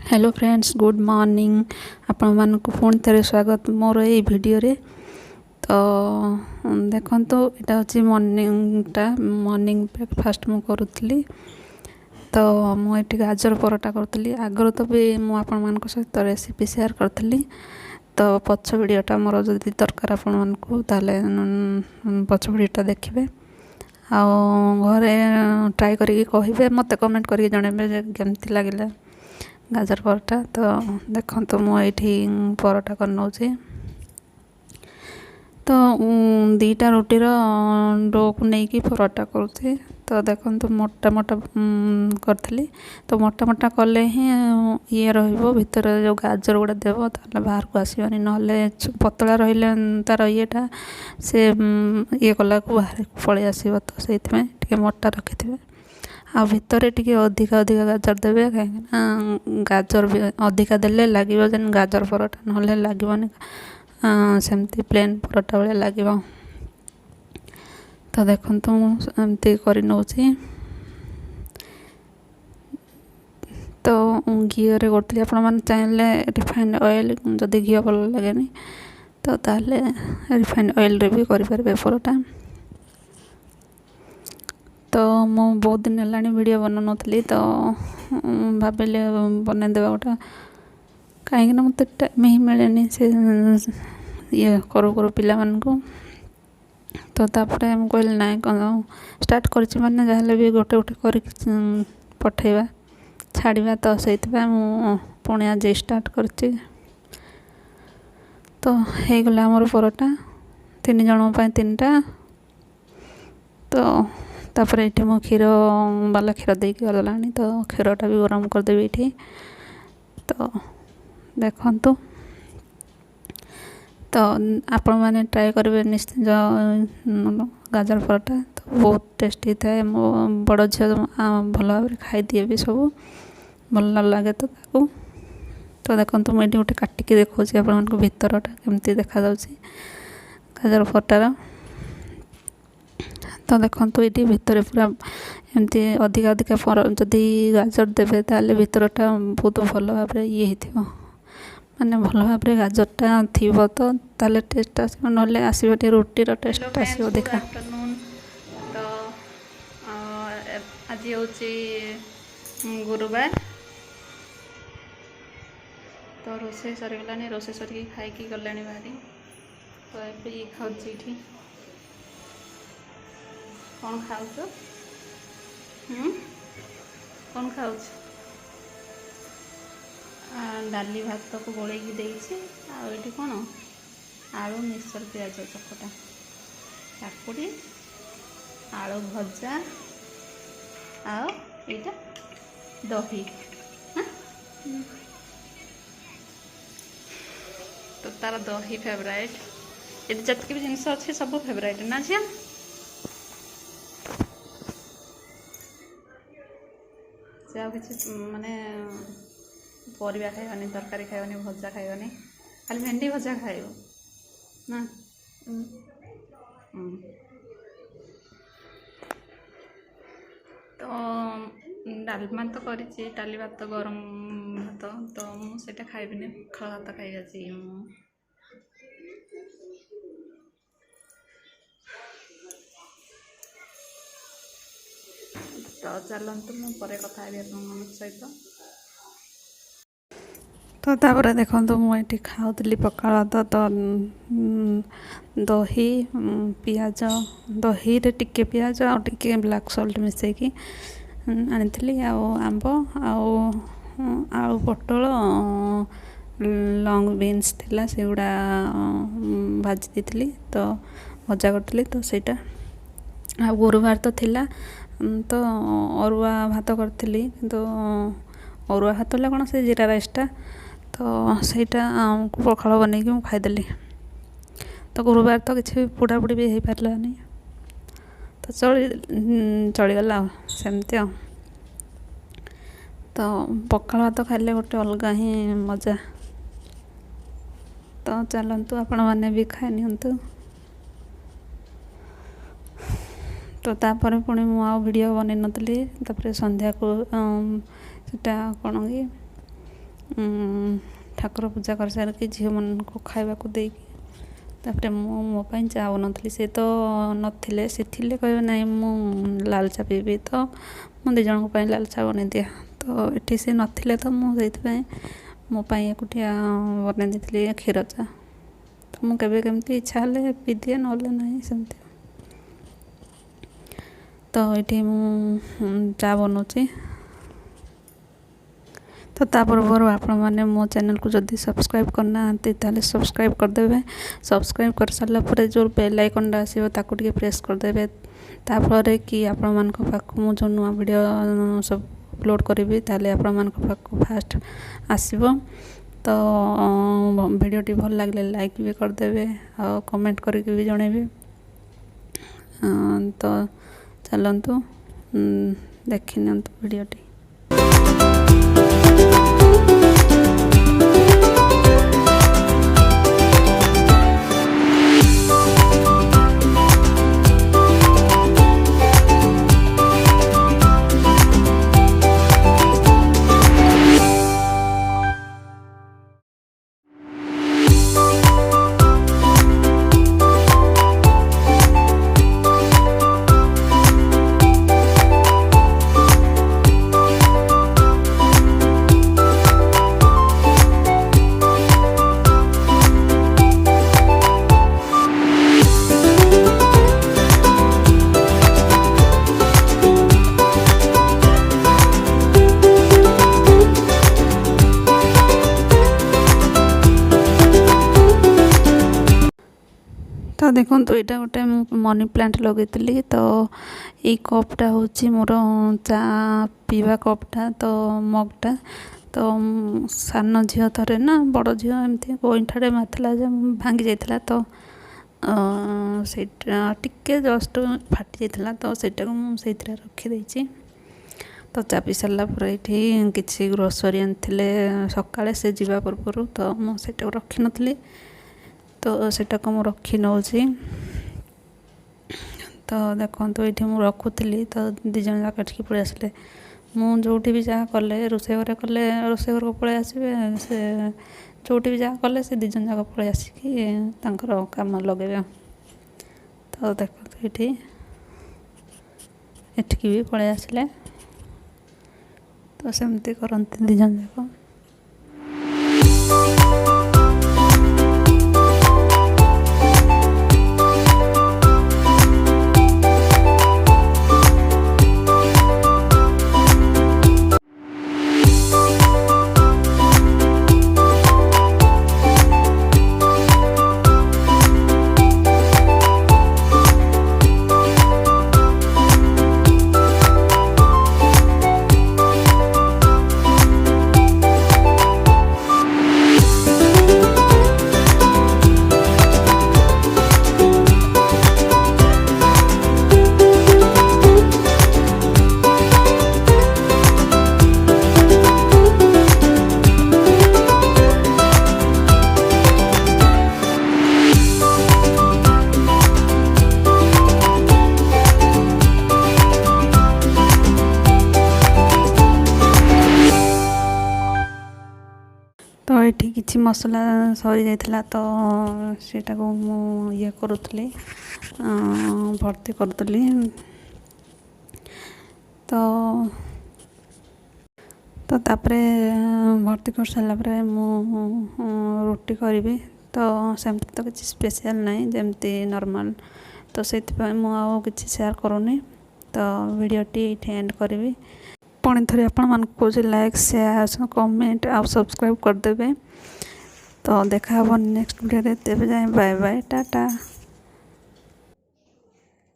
Hello friends, good morning. आपण मानक पुणी थे स्वागत मोर ये वीडियो रे। तो देखो तो यहाँ हूँ मॉर्निंग ब्रेकफास्ट मु करुली। तो मुझे गाजर परोटा करुली। आगर तो भी मुझे सहित रेसिपी शेयर करी। तो पछ वीडियोटा मोर जदि दरकार आपण मानकु ताले पछ वीडियोटा देखिए। घरे ट्राई करिके कहिबे, मते कमेंट करिके जणेबे जे केमती लागिला गाजर परोटा। तो देखो मुझे परोटा कर नौचे। तो दीटा रोटीर डो को लेकिन परोटा करुचे। तो देखो मोटा मोटा करी। तो मोटा मोटा कले ही ये भितर जो गाजर गुड़ा देव ताले बाहर को आसबानी, ना पतला रहिले तार येटा से ये कला को बाहर पलि आसो। तो से मोटा रखि आ भितर टिके अधिका अधिका गाजर देवे, कहीं गाजर भी अधिका देले लगे जेन गाजर परोटा, ना लगभग सेमती प्लेन परोटा भाया लगे। तो देखो एमती कर नौची। तो घी रे करी आपण मैंने चाहिए रिफाइंड ऑयल, जदि घी भल लगे तो ताले रिफाइंड ऑयल रे भी करें परोटा। तो मु बहुत दिन है वीडियो बना नी, तो भाविले बनईदेवा गोटा, कहीं मत टाइम ही मिले से ये करू करू पिला मानू। तो तापर मुझे कहली ना स्टार्ट कर जहाँ भी गोटे गोटे कर पठेवा छाड़ा। तो से पुणी आज स्टार्ट कर। तो हो गला मोर परोटा 3 जनों 3टा। तो तापर ये मो क्षीर बाला क्षीर देकी गला। तो क्षीरटा भी गरम करदेवी ये। तो देखु तो आपण मैंने ट्राई करेंगे निश्चित गाजर परोटा। तो बहुत टेस्टी थाए। मो बड़ झील भल भाव खाई दिए भी सब भल लगे। तो देखो मुझे गोटे काटिकी देखा आप भितरटा केमती देखा गाजर परोटार। तो देखो ये भितर पूरा एमती अधिका अधिका जदि गाजर देवे ताले भितरटा बहुत भल भाव ये माने भल भाव गाजरटा थी। तो ताले टेस्ट आसो, ना आसो रोटीर टेस्ट आसो देखा। तो आज हूँ गुरुवार। तो रोसे सरीगलानी, रोसे सर खाई गले बाहरी। तो ये खाऊँ कौन खाऊ कौन खाऊ डाली भात को गोलैकी देती। आठी कौन आलू मिक्सर प्याज चकटा, काकुड़ी आलू भजा आईटा दही। तो तार दही फेवराइट। ये जितकी भी जिनस अच्छे सब फेवराइट ना झिया। से आ कि माने परिया खाइबानी, तरकारी खाइबानी, भजा खाइबानी, खाली भेंडी भजा खाइब ना। तो डालमा तो करी डाली भात गरम भात। तो मुझे खाइबिनी, पखाल भात खाई आज। तो चलतु मुझे कथा सहित। तो तापर देखो मुझे खाऊली पखाल भात। तो दही पियाज, दही रे टिके पियाज आ टिके ब्लैक सॉल्ट मिसेकी आनी। आंब आलू पटल लॉन्ग बीन्स थिला से गुड़ा भाजी दी। तो भजा करी। तो सेटा आ गुरुवार तो थिला। तो अरुआ भात करी। तो अरुआ भात कौन से जीरा राइसटा। तो सेटा पखाल बनईकि मुझे खाईदेली। तो गुरुवार तो किसी पोड़ापोड़ी भी हो पारानी। तो चलीगला सेमती। तो पखाल भात खाइले गोटे अलग ही मजा। तो चलतु आपण मैंने भी खाई नियंतु। तो तापर पुणी मु वीडियो बनई नी। संध्या को कौन कि ଠାକୁର ପୂଜା କରିସାରିକି ଝିଅମାନଙ୍କୁ ଖାଇବାକୁ ଦେଇକି ତାପରେ ମୁଁ ମୋ ପାଇଁ ଚା ବନାଉଥିଲି। ସେ ତ ନଥିଲେ, ସେ ଥିଲେ କହିବେ ନାହିଁ ମୁଁ ଲାଲ ଚା ପିଇବି, ତ ମୁଁ ଦୁଇ ଜଣଙ୍କ ପାଇଁ ଲାଲ ଚା ବନେଇ ଦିଏ। ତ ଏଠି ସେ ନଥିଲେ ତ ମୁଁ ସେଇଥିପାଇଁ ମୋ ପାଇଁ ଏକୁଟିଆ ବନେଇ ଦେଇଥିଲି କ୍ଷୀର ଚା। ତ ମୁଁ କେବେ କେମିତି ଇଚ୍ଛା ହେଲେ ପିଇଦିଏ, ନହେଲେ ନାହିଁ ସେମିତି। ତ ଏଠି ମୁଁ ଚା ବନାଉଛି। ତ ତା ପୂର୍ବରୁ ଆପଣମାନେ ମୋ ଚ୍ୟାନେଲକୁ ଯଦି ସବସ୍କ୍ରାଇବ୍ କରିନାହାନ୍ତି ତାହେଲେ ସବସ୍କ୍ରାଇବ୍ କରିଦେବେ। ସବସ୍କ୍ରାଇବ୍ କରିସାରିଲା ପରେ ଯେଉଁ ବେଲ୍ ଆଇକନ୍ଟା ଆସିବ ତାକୁ ଟିକେ ପ୍ରେସ୍ କରିଦେବେ। ତାଫଳରେ କି ଆପଣମାନଙ୍କ ପାଖକୁ ମୁଁ ଯେଉଁ ନୂଆ ଭିଡ଼ିଓ ସବୁ ଅପଲୋଡ଼୍ କରିବି ତାହେଲେ ଆପଣମାନଙ୍କ ପାଖକୁ ଫାଷ୍ଟ ଆସିବ। ତ ଭିଡ଼ିଓଟି ଭଲ ଲାଗିଲେ ଲାଇକ୍ ବି କରିଦେବେ ଆଉ କମେଣ୍ଟ କରିକି ବି ଜଣେଇବେ। ତ ଚାଲନ୍ତୁ ଦେଖିନିଅନ୍ତୁ ଭିଡ଼ିଓଟି। ତ ଦେଖନ୍ତୁ ଏଇଟା ଗୋଟେ ମୁଁ ମନି ପ୍ଲାଣ୍ଟ ଲଗେଇଥିଲି। ତ ଏଇ କପ୍ଟା ହେଉଛି ମୋର ଚା ପିଇବା କପ୍ଟା, ତ ମଗ୍ଟା। ତ ସାନ ଝିଅ ଥରେ ନା ବଡ଼ ଝିଅ ଏମିତି ଗୋଇଠାଟେ ମାରିଥିଲା ଯେ ଭାଙ୍ଗି ଯାଇଥିଲା। ତ ସେଇଟା ଟିକେ ଜଷ୍ଟ ଫାଟି ଯାଇଥିଲା, ତ ସେଇଟାକୁ ମୁଁ ସେଇଥିରେ ରଖିଦେଇଛି। ତ ଚା ପିଇ ସାରିଲା ପରେ ଏଇଠି କିଛି ଗ୍ରୋସରୀ ଆଣିଥିଲେ ସକାଳେ, ସେ ଯିବା ପୂର୍ବରୁ। ତ ମୁଁ ସେଇଟାକୁ ରଖିନଥିଲି, ତ ସେଇଟାକୁ ମୁଁ ରଖି ନେଉଛି। ତ ଦେଖନ୍ତୁ ଏଇଠି ମୁଁ ରଖୁଥିଲି, ତ ଦୁଇ ଜଣ ଯାକ ଏଠିକି ପଳେଇ ଆସିଲେ। ମୁଁ ଯେଉଁଠି ବି ଯାହା କଲେ, ରୋଷେଇ ଘରେ କଲେ ରୋଷେଇ ଘରକୁ ପଳେଇ ଆସିବେ, ସେ ଯେଉଁଠି ବି ଯାହା କଲେ ସେ ଦୁଇ ଜଣ ଯାକ ପଳେଇ ଆସିକି ତାଙ୍କର କାମ ଲଗେଇବେ। ତ ଦେଖନ୍ତୁ ଏଠିକି ବି ପଳେଇ ଆସିଲେ। ତ ସେମିତି କରନ୍ତି ଦୁଇ ଜଣ ଯାକ। ତ ଏଠି କିଛି ମସଲା ସରିଯାଇଥିଲା, ତ ସେଇଟାକୁ ମୁଁ ଇଏ କରୁଥିଲି, ଭର୍ତ୍ତି କରୁଥିଲି। ତ ତାପରେ ଭର୍ତ୍ତି କରିସାରିଲା ପରେ ମୁଁ ରୁଟି କରିବି। ତ ସେମିତି ତ କିଛି ସ୍ପେଶିଆଲ୍ ନାହିଁ, ଯେମିତି ନର୍ମାଲ୍। ତ ସେଥିପାଇଁ ମୁଁ ଆଉ କିଛି ସେୟାର କରୁନି। ତ ଭିଡ଼ିଓଟି ଏଇଠି ଏଣ୍ଡ କରିବି। ପୁଣି ଥରେ ଆପଣମାନଙ୍କୁ କହୁଛି ଲାଇକ୍, ସେୟାର, କମେଣ୍ଟ ଆଉ ସବସ୍କ୍ରାଇବ୍ କରିଦେବେ। ତ ଦେଖା ହେବ ନେକ୍ସଟ ଭିଡ଼ିଓରେ। ତେବେ ଯାଏଁ ବାଏ ବାଏ, ଟାଟା।